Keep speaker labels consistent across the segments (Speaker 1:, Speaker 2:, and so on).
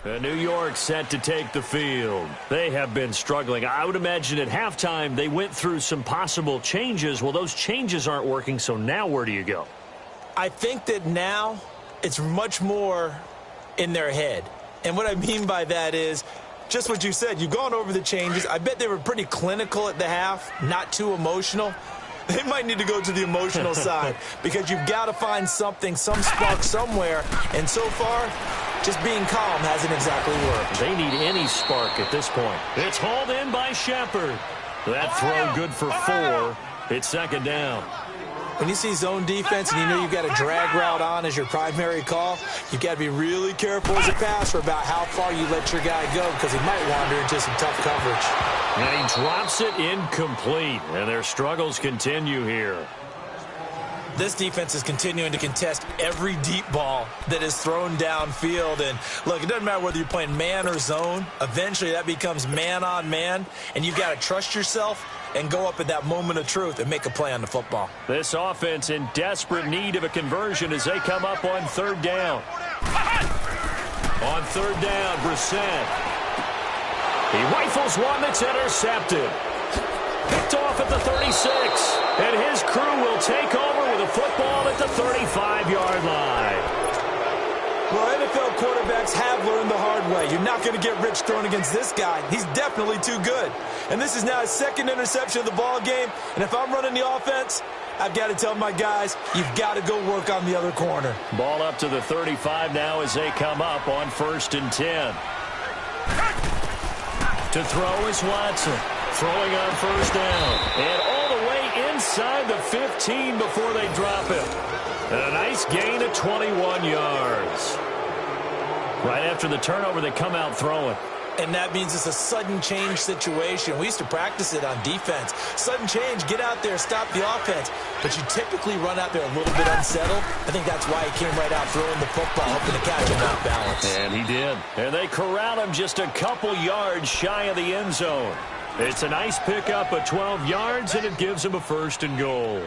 Speaker 1: New York set to take the field. They have been struggling. I would imagine at halftime they went through some possible changes. Well, those changes aren't working, so now where do you go?
Speaker 2: I think that now it's much more in their head. And what I mean by that is just what you said. You've gone over the changes. I bet they were pretty clinical at the half, not too emotional. They might need to go to the emotional side because you've got to find something, some spark somewhere. And so far, just being calm hasn't exactly worked.
Speaker 1: They need any spark at this point. It's hauled in by Shepard. That throw good for 4. It's second down.
Speaker 2: When you see zone defense and you know you've got a drag route on as your primary call, you've got to be really careful as a passer about how far you let your guy go because he might wander into some tough coverage.
Speaker 1: And he drops it incomplete, and their struggles continue here.
Speaker 2: This defense is continuing to contest every deep ball that is thrown downfield. And, look, it doesn't matter whether you're playing man or zone. Eventually that becomes man-on-man, and you've got to trust yourself and go up at that moment of truth and make a play on the football.
Speaker 1: This offense in desperate need of a conversion as they come up on third down. On third down, Brissett. He rifles one that's intercepted. Picked off at the 36. And his crew will take over with a football at the 35-yard line.
Speaker 2: Well, NFL quarterbacks have learned the hard way. You're not going to get rich throwing against this guy. He's definitely too good. And this is now his second interception of the ball game. And if I'm running the offense, I've got to tell my guys, you've got to go work on the other corner.
Speaker 1: Ball up to the 35 now as they come up on 1st and 10. To throw is Watson. Throwing on first down. And all the way inside the 15 before they drop it. And a nice gain of 21 yards. Right after the turnover, they come out throwing.
Speaker 2: And that means it's a sudden change situation. We used to practice it on defense. Sudden change, get out there, stop the offense. But you typically run out there a little bit unsettled. I think that's why he came right out throwing the football, hoping to catch him off balance.
Speaker 1: And he did. And they corral him just a couple yards shy of the end zone. It's a nice pickup of 12 yards, and it gives him a 1st and goal.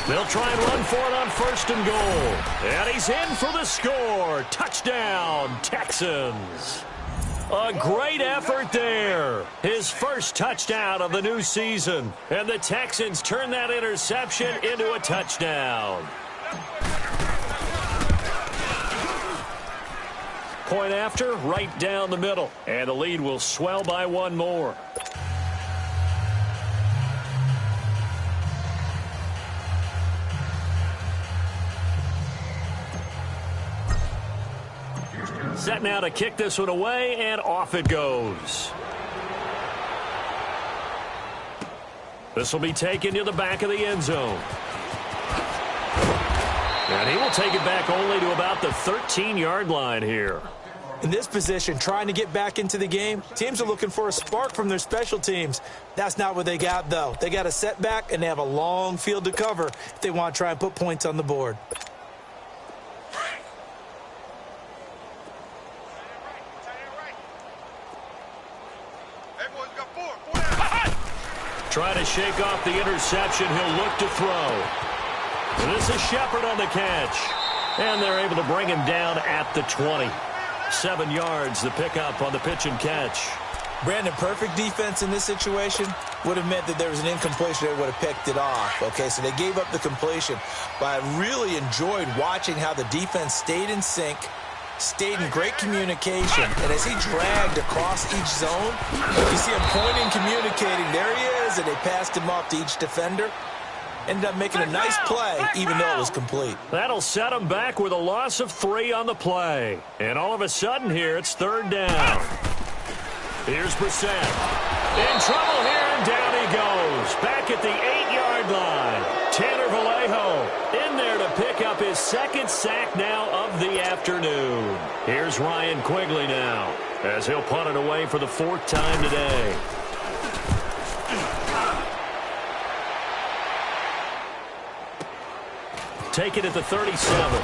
Speaker 1: They'll try and run for it on 1st and goal. And he's in for the score. Touchdown, Texans. A great effort there. His first touchdown of the new season. And the Texans turn that interception into a touchdown. Point after, right down the middle. And the lead will swell by 1 more. Set now to kick this one away, and off it goes. This will be taken to the back of the end zone. And he will take it back only to about the 13-yard line here.
Speaker 2: In this position, trying to get back into the game, teams are looking for a spark from their special teams. That's not what they got, though. They got a setback, and they have a long field to cover if they want to try and put points on the board.
Speaker 1: Try to shake off the interception. He'll look to throw. And this is Shepard on the catch. And they're able to bring him down at the 20. 7 yards, the pickup on the pitch and catch.
Speaker 2: Brandon, perfect defense in this situation would have meant that there was an incompletion. They would have picked it off. Okay, so they gave up the completion. But I really enjoyed watching how the defense stayed in sync, stayed in great communication. And as he dragged across each zone, you see him pointing, communicating. There he is, and they passed him off to each defender. Ended up making a nice play, even though it was complete.
Speaker 1: That'll set him back with a loss of 3 on the play. And all of a sudden here, it's 3rd down. Here's Brissett. In trouble here, and down he goes. Back at the 8-yard line. Tanner Vallejo in there to pick up his 2nd sack now of the afternoon. Here's Ryan Quigley now, as he'll punt it away for the 4th time today. Take it at the 37.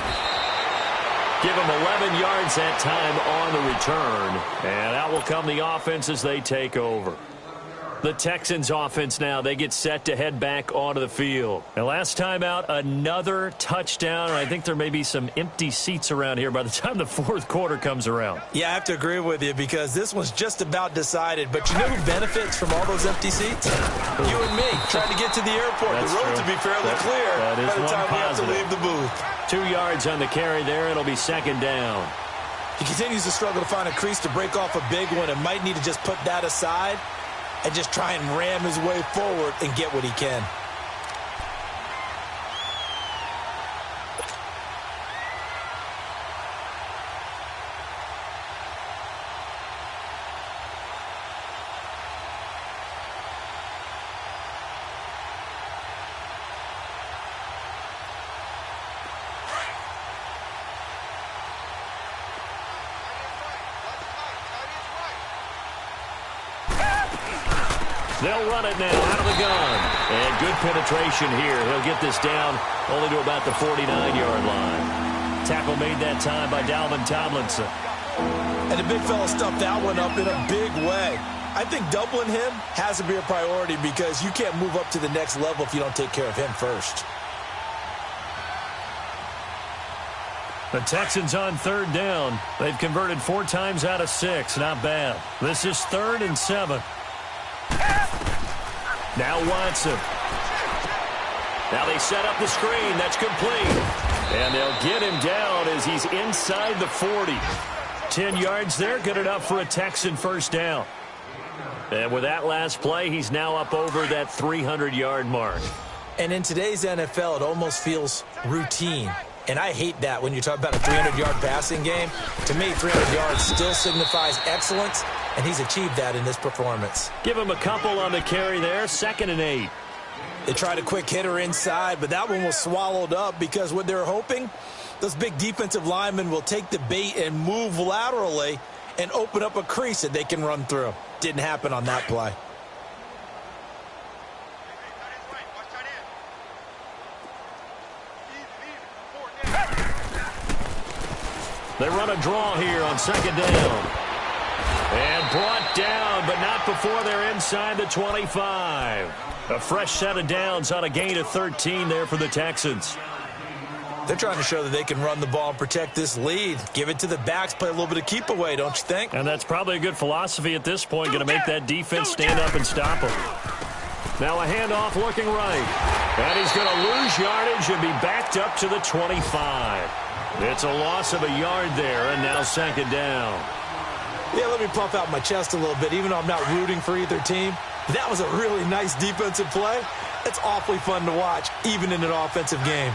Speaker 1: Give them 11 yards that time on the return. And out will come the offense as they take over. The Texans offense now, they get set to head back onto the field. And last time out, another touchdown. And I think there may be some empty seats around here by the time the fourth quarter comes around.
Speaker 2: Yeah, I have to agree with you because this one's just about decided. But you know who benefits from all those empty seats? You and me, trying to get to the airport.
Speaker 1: That's
Speaker 2: the road
Speaker 1: true.
Speaker 2: to be fairly clear
Speaker 1: that is
Speaker 2: by the
Speaker 1: one
Speaker 2: time
Speaker 1: positive.
Speaker 2: we have to leave the booth.
Speaker 1: 2 yards on the carry there. It'll be second down.
Speaker 2: He continues to struggle to find a crease to break off a big one and might need to just put that aside and just try and ram his way forward and get what he can.
Speaker 1: They'll run it now out of the gun. And good penetration here. He'll get this down only to about the 49-yard line. Tackle made that time by Dalvin Tomlinson.
Speaker 2: And the big fella stuffed that one up in a big way. I think doubling him has to be a priority because you can't move up to the next level if you don't take care of him first.
Speaker 1: The Texans on third down. They've converted 4 times out of 6. Not bad. This is 3rd and 7. Now Watson. Now they set up the screen. That's complete. And they'll get him down as he's inside the 40. 10 yards there. Good enough for a Texan first down. And with that last play, he's now up over that 300-yard mark.
Speaker 2: And in today's NFL, it almost feels routine. And I hate that when you talk about a 300-yard passing game. To me, 300 yards still signifies excellence, and he's achieved that in this performance.
Speaker 1: Give him a couple on the carry there, 2nd and 8.
Speaker 2: They tried a quick hitter inside, but that one was swallowed up because what they're hoping, those big defensive linemen will take the bait and move laterally and open up a crease that they can run through. Didn't happen on that play.
Speaker 1: They run a draw here on 2nd down. And brought down, but not before they're inside the 25. A fresh set of downs on a gain of 13 there for the Texans.
Speaker 2: They're trying to show that they can run the ball and protect this lead. Give it to the backs, play a little bit of keep away, don't you think?
Speaker 1: And that's probably a good philosophy at this point, going to make that defense stand up and stop them. Now a handoff looking right. And he's going to lose yardage and be backed up to the 25. It's a loss of a yard there, and now 2nd down.
Speaker 2: Yeah, let me puff out my chest a little bit, even though I'm not rooting for either team. That was a really nice defensive play. It's awfully fun to watch, even in an offensive game.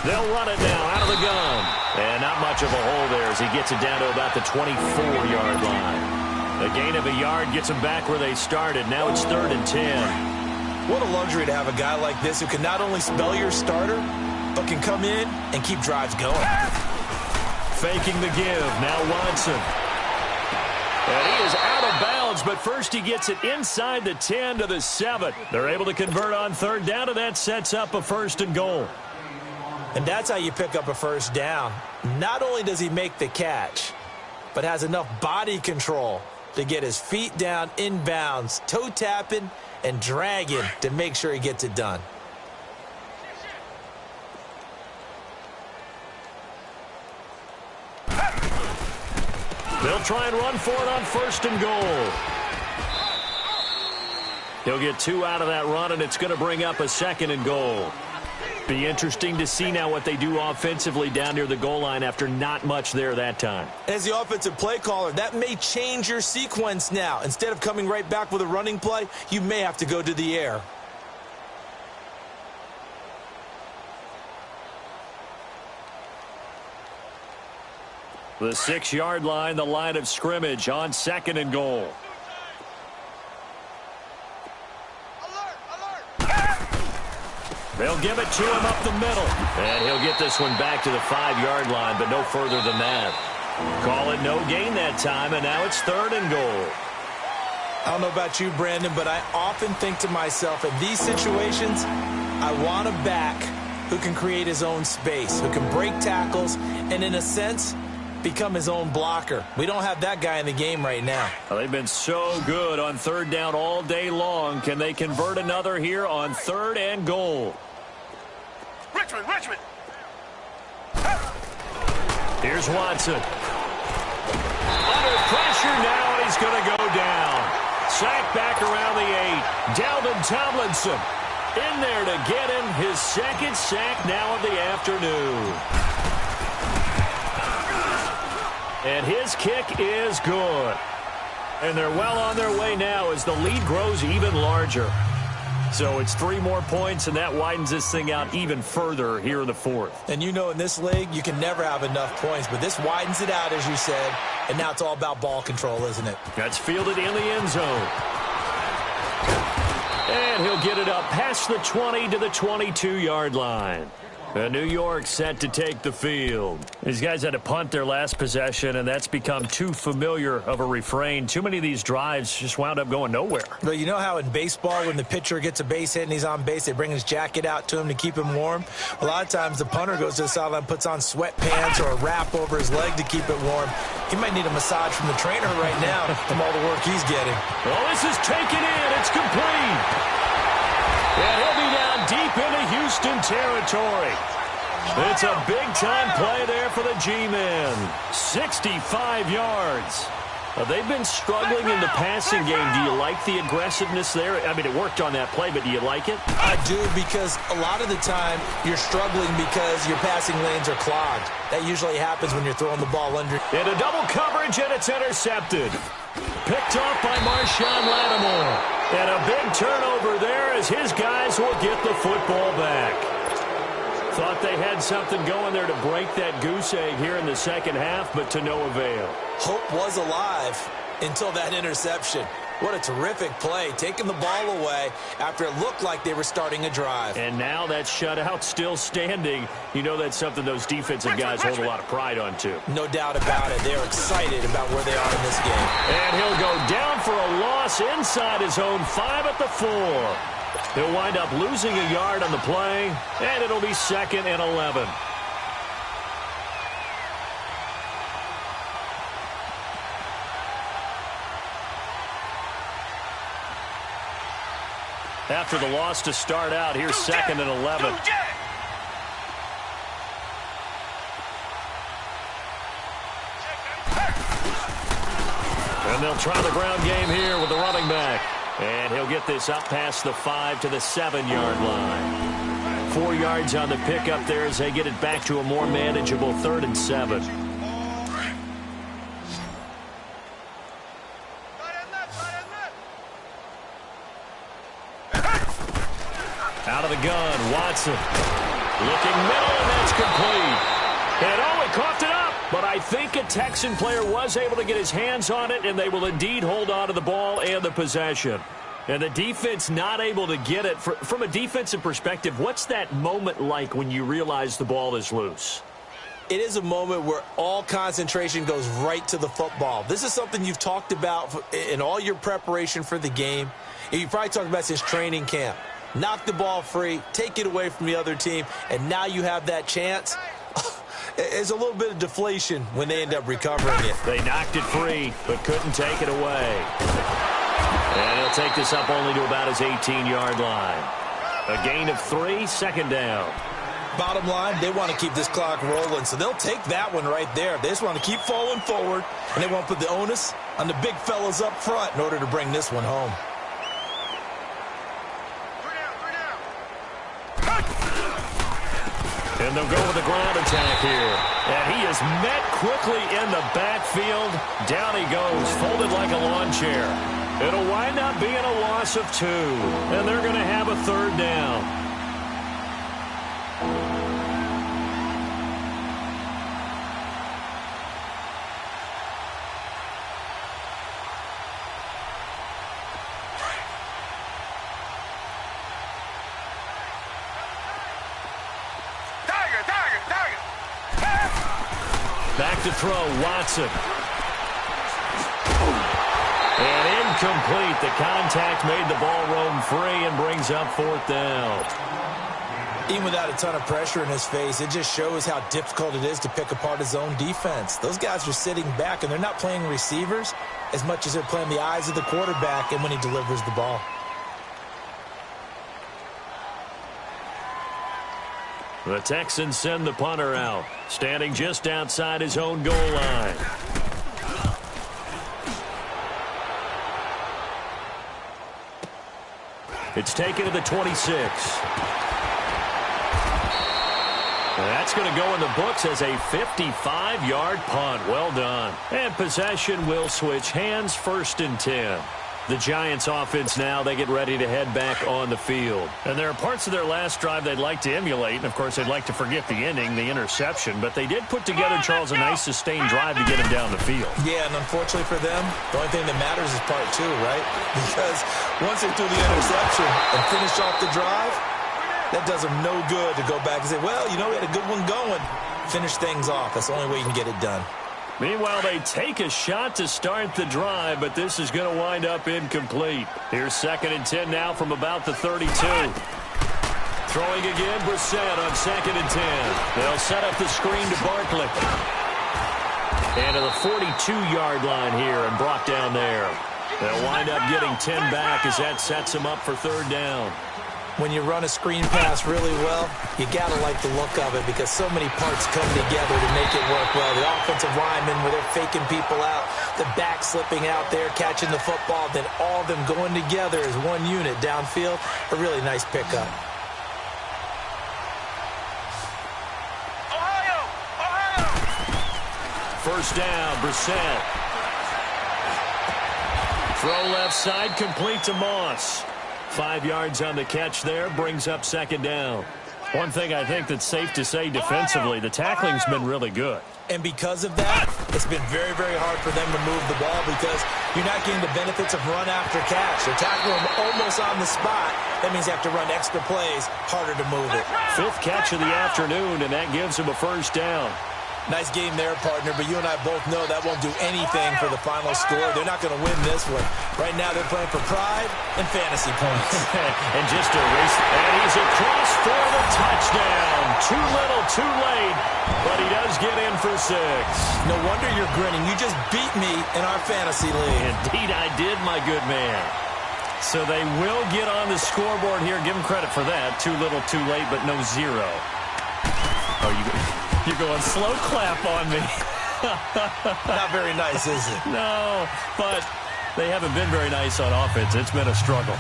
Speaker 1: They'll run it now out of the gun. And not much of a hole there as he gets it down to about the 24-yard line. A gain of a yard gets them back where they started. Now it's 3rd and 10.
Speaker 2: What a luxury to have a guy like this who can not only spell your starter, but can come in and keep drives going.
Speaker 1: Faking the give. Now Watson. And he is out of bounds, but first he gets it inside the 10 to the 7. They're able to convert on 3rd down, and that sets up a 1st and goal.
Speaker 2: And that's how you pick up a first down. Not only does he make the catch, but has enough body control to get his feet down inbounds, toe tapping and dragging to make sure he gets it done.
Speaker 1: They'll try and run for it on 1st and goal. He'll get 2 out of that run, and it's going to bring up a 2nd and goal. Be interesting to see now what they do offensively down near the goal line after not much there that time.
Speaker 2: As the offensive play caller, that may change your sequence now. Instead of coming right back with a running play, you may have to go to the air.
Speaker 1: The 6-yard line, the line of scrimmage on 2nd and goal. They'll give it to him up the middle. And he'll get this one back to the 5-yard line, but no further than that. Call it no gain that time, and now it's 3rd and goal.
Speaker 2: I don't know about you, Brandon, but I often think to myself, in these situations, I want to back who can create his own space, who can break tackles, and in a sense, become his own blocker. We don't have that guy in the game right now.
Speaker 1: Well, they've been so good on third down all day long. Can they convert another here on 3rd and goal?
Speaker 3: Richmond.
Speaker 1: Here's Watson. Under pressure now, and he's going to go down. Sacked back around the 8. Dalvin Tomlinson in there to get him his 2nd sack now of the afternoon. And his kick is good. And they're well on their way now as the lead grows even larger. So it's 3 more points, and that widens this thing out even further here in the 4th.
Speaker 2: And you know in this league, you can never have enough points, but this widens it out, as you said, and now it's all about ball control, isn't it?
Speaker 1: That's fielded in the end zone. And he'll get it up past the 20 to the 22-yard line. And New York set to take the field. These guys had to punt their last possession, and that's become too familiar of a refrain. Too many of these drives just wound up going nowhere.
Speaker 2: But you know how in baseball, when the pitcher gets a base hit and he's on base, they bring his jacket out to him to keep him warm? A lot of times the punter goes to the sideline, puts on sweatpants or a wrap over his leg to keep it warm. He might need a massage from the trainer right now from all the work he's getting.
Speaker 1: Well, this is taken in. It's complete. And he'll be down deep into Houston territory. It's a big-time play there for the G-men. 65 yards. They've been struggling in the passing game. Do you like the aggressiveness there? I mean, it worked on that play, but do you like it?
Speaker 2: I do, because a lot of the time you're struggling because your passing lanes are clogged. That usually happens when you're throwing the ball under.
Speaker 1: And a double coverage, and it's intercepted. Picked off by Marshawn Lattimore. And a big turnover there as his guys will get the football back. Thought they had something going there to break that goose egg here in the second half, but to no avail.
Speaker 2: Hope was alive until that interception. What a terrific play, taking the ball away after it looked like they were starting a drive.
Speaker 1: And now that shutout still standing. You know that's something those defensive guys hold a lot of pride on, too.
Speaker 2: No doubt about it. They're excited about where they are in this game.
Speaker 1: And he'll go down for a loss inside his own 5 at the 4. He'll wind up losing a yard on the play, and it'll be 2nd and 11. After the loss to start out, here's 2nd and 11. And they'll try the ground game here with the running back. And he'll get this up past the 5 to the 7-yard line. 4 yards on the pickup there as they get it back to a more manageable 3rd and 7. Out of the gun, Watson. Looking middle, and that's complete. And oh, he coughed it up. But I think a Texan player was able to get his hands on it, and they will indeed hold on to the ball and the possession. And the defense not able to get it. From a defensive perspective, what's that moment like when you realize the ball is loose?
Speaker 2: It is a moment where all concentration goes right to the football. This is something you've talked about in all your preparation for the game. And you probably talked about since training camp. Knock the ball free, take it away from the other team, and now you have that chance. There's a little bit of deflation when they end up recovering it.
Speaker 1: They knocked it free, but couldn't take it away. And he'll take this up only to about his 18-yard line. A gain of 3, 2nd down.
Speaker 2: Bottom line, they want to keep this clock rolling, so they'll take that one right there. They just want to keep falling forward, and they want to put the onus on the big fellas up front in order to bring this one home.
Speaker 1: And they'll go with the ground attack here. And he is met quickly in the backfield. Down he goes, folded like a lawn chair. It'll wind up being a loss of 2. And they're going to have a 3rd down. Back to throw, Watson. And incomplete. The contact made the ball roam free and brings up 4th down.
Speaker 2: Even without a ton of pressure in his face, it just shows how difficult it is to pick apart his own defense. Those guys are sitting back, and they're not playing receivers as much as they're playing the eyes of the quarterback and when he delivers the ball.
Speaker 1: The Texans send the punter out, standing just outside his own goal line. It's taken to the 26. That's going to go in the books as a 55-yard punt. Well done. And possession will switch hands, 1st and 10. The Giants offense now, they get ready to head back on the field. And there are parts of their last drive they'd like to emulate. And, of course, they'd like to forget the ending, the interception. But they did put together, Charles, a nice sustained drive to get him down the field.
Speaker 2: Yeah, and unfortunately for them, the only thing that matters is part 2, right? Because once they threw the interception and finished off the drive, that does them no good to go back and say, well, you know, we had a good one going. Finish things off. That's the only way you can get it done.
Speaker 1: Meanwhile, they take a shot to start the drive, but this is going to wind up incomplete. Here's 2nd and 10 now from about the 32. Throwing again, Brissett on 2nd and 10. They'll set up the screen to Barkley. And to the 42-yard line here and brought down there. They'll wind up getting 10 back as that sets them up for 3rd down.
Speaker 2: When you run a screen pass really well, you got to like the look of it because so many parts come together to make it work well. The offensive linemen, where they're faking people out, the back slipping out there, catching the football, then all of them going together as one unit downfield. A really nice pickup.
Speaker 3: Ohio!
Speaker 1: 1st down, Brissett. Throw left side, complete to Moss. 5 yards on the catch there, brings up 2nd down. One thing I think that's safe to say defensively, the tackling's been really good.
Speaker 2: And because of that, it's been very, very hard for them to move the ball because you're not getting the benefits of run after catch. They're tackling them almost on the spot. That means you have to run extra plays, harder to move it.
Speaker 1: 5th catch of the afternoon, and that gives them a 1st down.
Speaker 2: Nice game there, partner, but you and I both know that won't do anything for the final score. They're not going to win this one. Right now they're playing for pride and fantasy points.
Speaker 1: And just a race. And he's across for the touchdown. Too little, too late, but he does get in for 6.
Speaker 2: No wonder you're grinning. You just beat me in our fantasy league.
Speaker 1: Indeed I did, my good man. So they will get on the scoreboard here. Give them credit for that. Too little, too late, but no 0. Oh, you're going slow clap on me.
Speaker 2: Not very nice, is it?
Speaker 1: No, but they haven't been very nice on offense. It's been a struggle.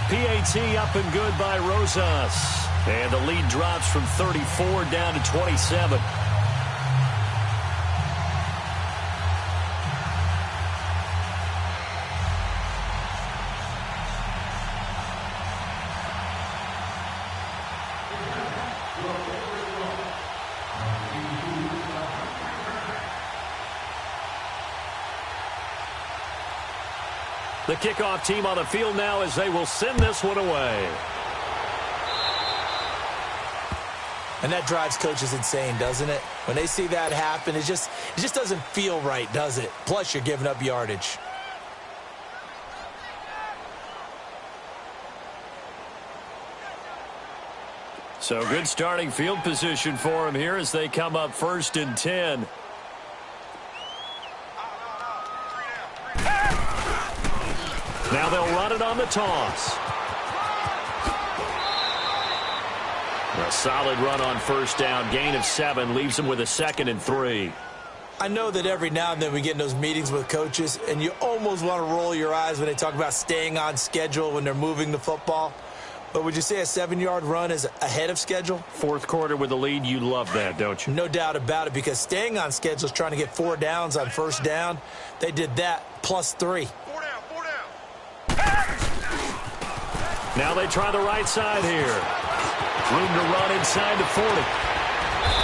Speaker 1: PAT up and good by Rosas. And the lead drops from 34 down to 27. The kickoff team on the field now as they will send this one away.
Speaker 2: And that drives coaches insane, doesn't it? When they see that happen, it just doesn't feel right, does it? Plus, you're giving up yardage.
Speaker 1: So good starting field position for them here as they come up 1st and 10. Now they'll run it on the toss. A solid run on 1st down. Gain of 7 leaves them with a 2nd and 3.
Speaker 2: I know that every now and then we get in those meetings with coaches, and you almost want to roll your eyes when they talk about staying on schedule when they're moving the football. But would you say a 7-yard run is ahead of schedule?
Speaker 1: 4th quarter with the lead, you love that, don't you?
Speaker 2: No doubt about it, because staying on schedule is trying to get 4 downs on 1st down. They did that plus 3.
Speaker 3: 4 down, 4 down.
Speaker 1: Now they try the right side here. Room to run inside the 40.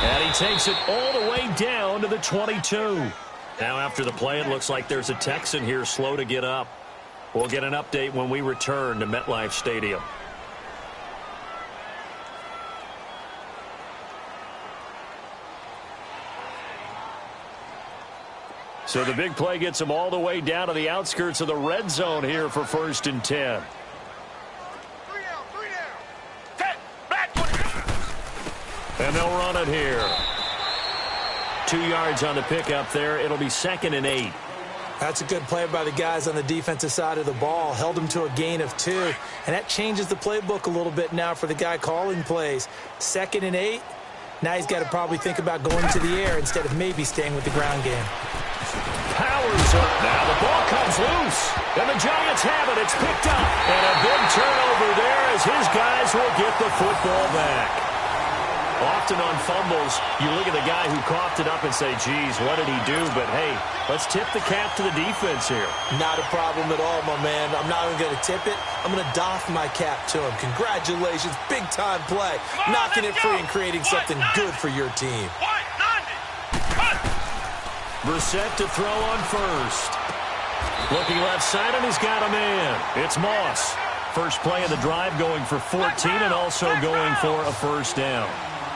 Speaker 1: And he takes it all the way down to the 22. Now after the play, it looks like there's a Texan here slow to get up. We'll get an update when we return to MetLife Stadium. So the big play gets them all the way down to the outskirts of the red zone here for 1st and 10.
Speaker 3: 3 down, 3 down. 10, back 20.
Speaker 1: it here. 2 yards on the pickup there. It'll be 2nd and 8.
Speaker 2: That's a good play by the guys on the defensive side of the ball. Held them to a gain of 2. And that changes the playbook a little bit now for the guy calling plays. 2nd and 8. Now he's got to probably think about going to the air instead of maybe staying with the ground game.
Speaker 1: Powers up. Now the ball comes loose. And the Giants have it. It's picked up. And a big turnover there as his guys will get the football back. Often on fumbles, you look at the guy who coughed it up and say, geez, what did he do? But, hey, let's tip the cap to the defense here.
Speaker 2: Not a problem at all, my man. I'm not even going to tip it. I'm going to doff my cap to him. Congratulations. Big-time play. Knocking it free and creating something good for your team.
Speaker 1: Brissett to throw on first. Looking left side, and he's got a man. It's Moss. First play of the drive going for 14 and also going for a first down.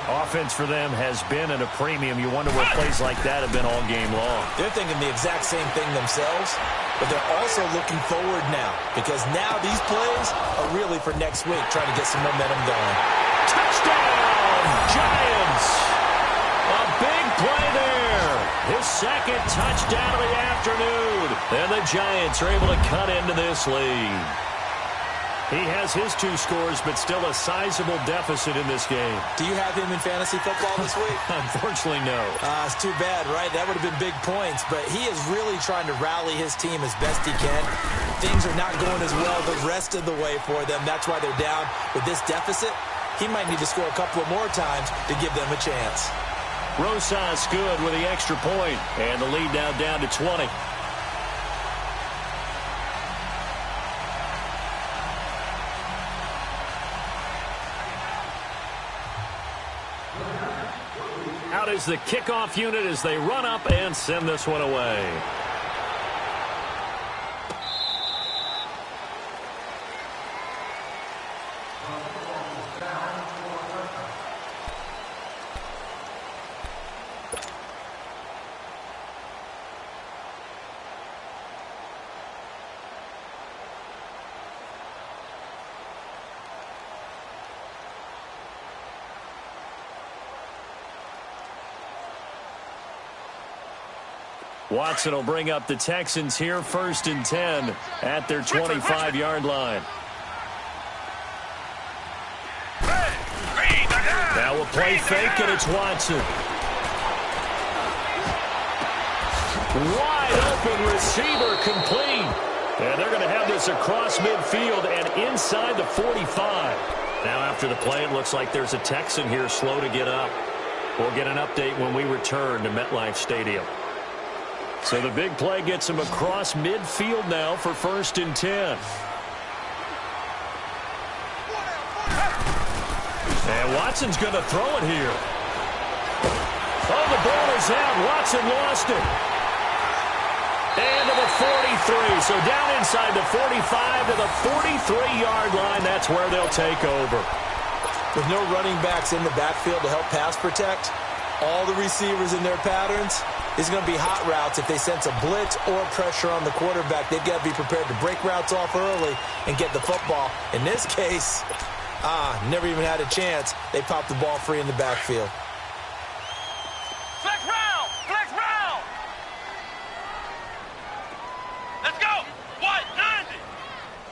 Speaker 1: Offense for them has been at a premium. You wonder where plays like that have been all game long.
Speaker 2: They're thinking the exact same thing themselves, but they're also looking forward now because now these plays are really for next week, trying to get some momentum going.
Speaker 1: Touchdown, Giants! A big play there. His 2nd touchdown of the afternoon. And the Giants are able to cut into this lead. He has his 2 scores, but still a sizable deficit in this game.
Speaker 2: Do you have him in fantasy football this week?
Speaker 1: Unfortunately, no.
Speaker 2: It's too bad, right? That would have been big points, but he is really trying to rally his team as best he can. Things are not going as well the rest of the way for them. That's why they're down with this deficit. He might need to score a couple of more times to give them a chance.
Speaker 1: Rosas good with the extra point, and the lead now down to 20. Out is the kickoff unit as they run up and send this one away. Watson will bring up the Texans here, 1st and 10 at their 25-yard line. Now we'll play fake, and it's Watson. Wide open receiver complete. And they're going to have this across midfield and inside the 45. Now after the play, it looks like there's a Texan here slow to get up. We'll get an update when we return to MetLife Stadium. So the big play gets him across midfield now for 1st and 10. And Watson's going to throw it here. Oh, the ball is out. Watson lost it. And to the 43. So down inside the 45 to the 43-yard line. That's where they'll take over.
Speaker 2: With no running backs in the backfield to help pass protect, all the receivers in their patterns, it's going to be hot routes. If they sense a blitz or pressure on the quarterback, they've got to be prepared to break routes off early and get the football. In this case, never even had a chance. They popped the ball free in the backfield.
Speaker 3: Flex round! Flex round! Let's go! White 90!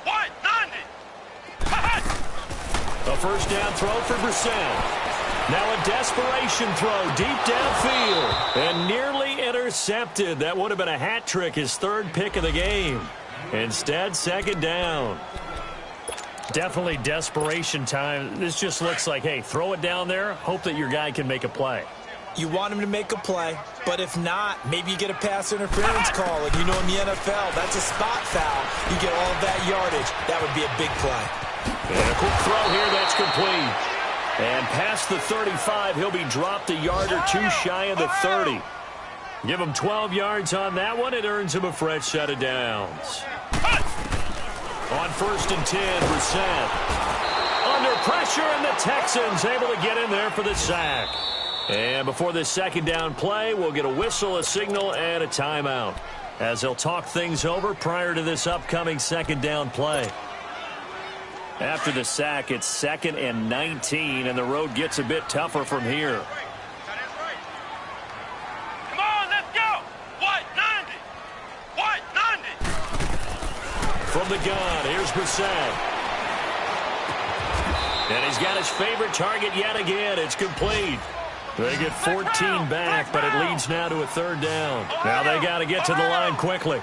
Speaker 3: White 90!
Speaker 1: A first down throw for Brissett. Now a desperation throw deep downfield and nearly intercepted. That would have been a hat trick, his 3rd pick of the game. Instead, 2nd down. Definitely desperation time. This just looks like, hey, throw it down there, hope that your guy can make a play.
Speaker 2: You want him to make a play, but if not, maybe you get a pass interference call. Like you know in the NFL, that's a spot foul. You get all of that yardage. That would be a big play.
Speaker 1: And a quick throw here, that's complete. And past the 35, he'll be dropped a yard or 2 shy of the 30. Give him 12 yards on that one. It earns him a fresh set of downs. On 1st and 10, Brissett. Under pressure, and the Texans able to get in there for the sack. And before this 2nd down play, we'll get a whistle, a signal, and a timeout, as they'll talk things over prior to this upcoming 2nd down play. After the sack, it's 2nd and 19, and the road gets a bit tougher from here. From the gun, here's Brissett. And he's got his favorite target yet again. It's complete. They get 14 back, but it leads now to a third down. Now they got to get to the line quickly.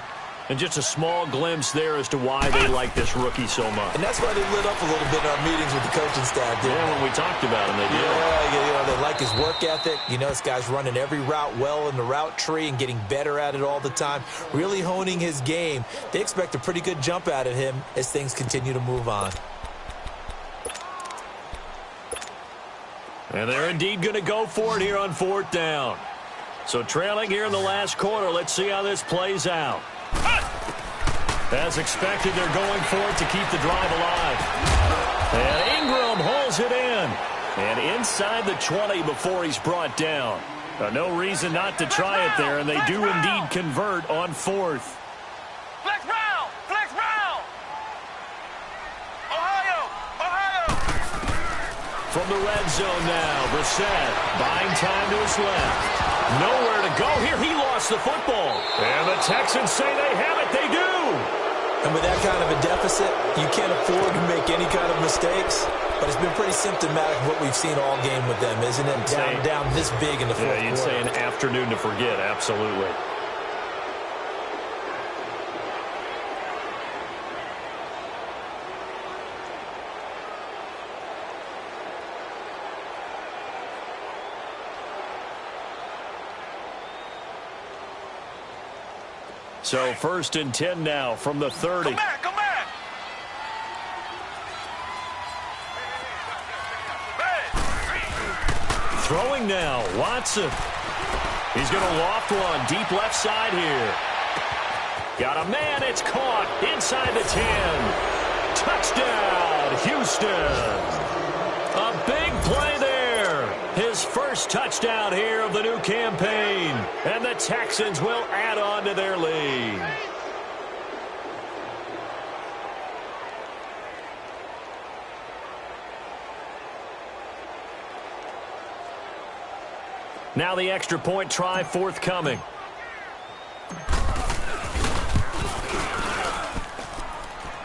Speaker 1: And just a small glimpse there as to why they like this rookie so much.
Speaker 2: And that's why they lit up a little bit in our meetings with the coaching staff.
Speaker 1: Yeah, when we talked about him, they did.
Speaker 2: Yeah, they like his work ethic. You know, this guy's running every route well in the route tree and getting better at it all the time, really honing his game. They expect a pretty good jump out of him as things continue to move on.
Speaker 1: And they're indeed going to go for it here on fourth down. So trailing here in the last quarter, let's see how this plays out. As expected, they're going for it to keep the drive alive. And Ingram holds it in. And inside the 20 before he's brought down. No reason not to try it there, and they do indeed convert on fourth.
Speaker 3: Flex round! Flex round! Ohio! Ohio!
Speaker 1: From the red zone now, Brissett buying time to his left. Nowhere to go here. He lost the football. And the Texans say they have it. They do.
Speaker 2: And with that kind of a deficit, you can't afford to make any kind of mistakes. But it's been pretty symptomatic of what we've seen all game with them, isn't it? Down this big in the fourth quarter.
Speaker 1: Yeah, you'd say an afternoon to forget. Absolutely. So first and 10 now from the 30.
Speaker 3: Come back, come back!
Speaker 1: Throwing now, Watson. He's going to loft one deep left side here. Got a man, it's caught inside the 10. Touchdown, Houston. A big play there. His first touchdown here of the new campaign. And the Texans will add on to their lead. Now the extra point try forthcoming.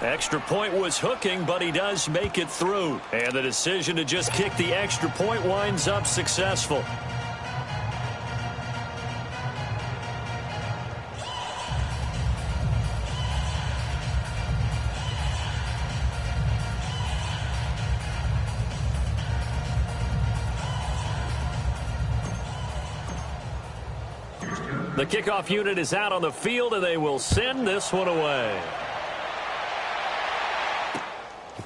Speaker 1: Extra point was hooking, but he does make it through. And the decision to just kick the extra point winds up successful. The kickoff unit is out on the field, and they will send this one away.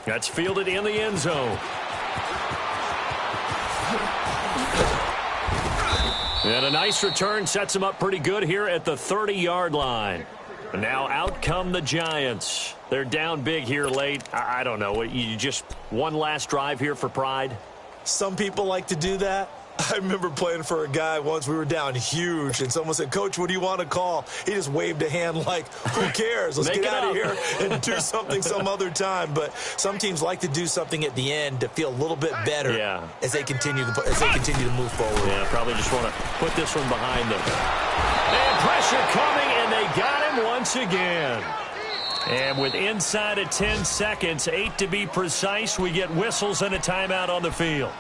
Speaker 1: That's fielded in the end zone. And a nice return sets them up pretty good here at the 30-yard line. Now out come the Giants. They're down big here late. I don't know. You just one last drive here for pride?
Speaker 2: Some people like to do that. I remember playing for a guy once. We were down huge, and someone said, "Coach, what do you want to call?" He just waved a hand like, who cares? Let's get out of here and do something some other time. But some teams like to do something at the end to feel a little bit better as they continue to move forward.
Speaker 1: Yeah, probably just want to put this one behind them. And pressure coming, and they got him once again. And with inside of 10 seconds, 8 to be precise, we get whistles and a timeout on the field.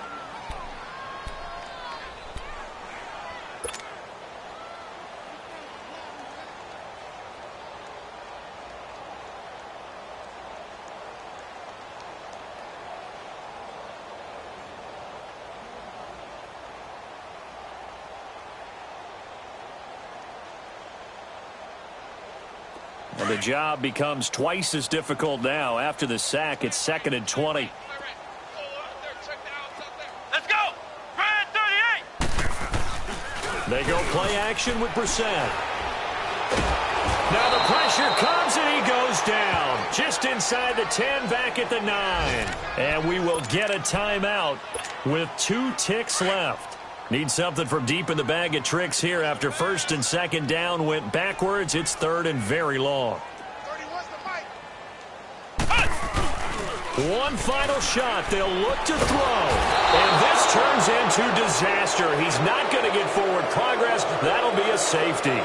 Speaker 1: And the job becomes twice as difficult now. After the sack, it's 2nd and 20.
Speaker 3: Let's go! Red 38!
Speaker 1: They go play action with Brissett. Now the pressure comes and he goes down. Just inside the 10, back at the 9. And we will get a timeout with 2 ticks left. Need something from deep in the bag of tricks here after 1st and 2nd down went backwards. It's 3rd and very long. One final shot. They'll look to throw. And this turns into disaster. He's not going to get forward progress. That'll be a safety.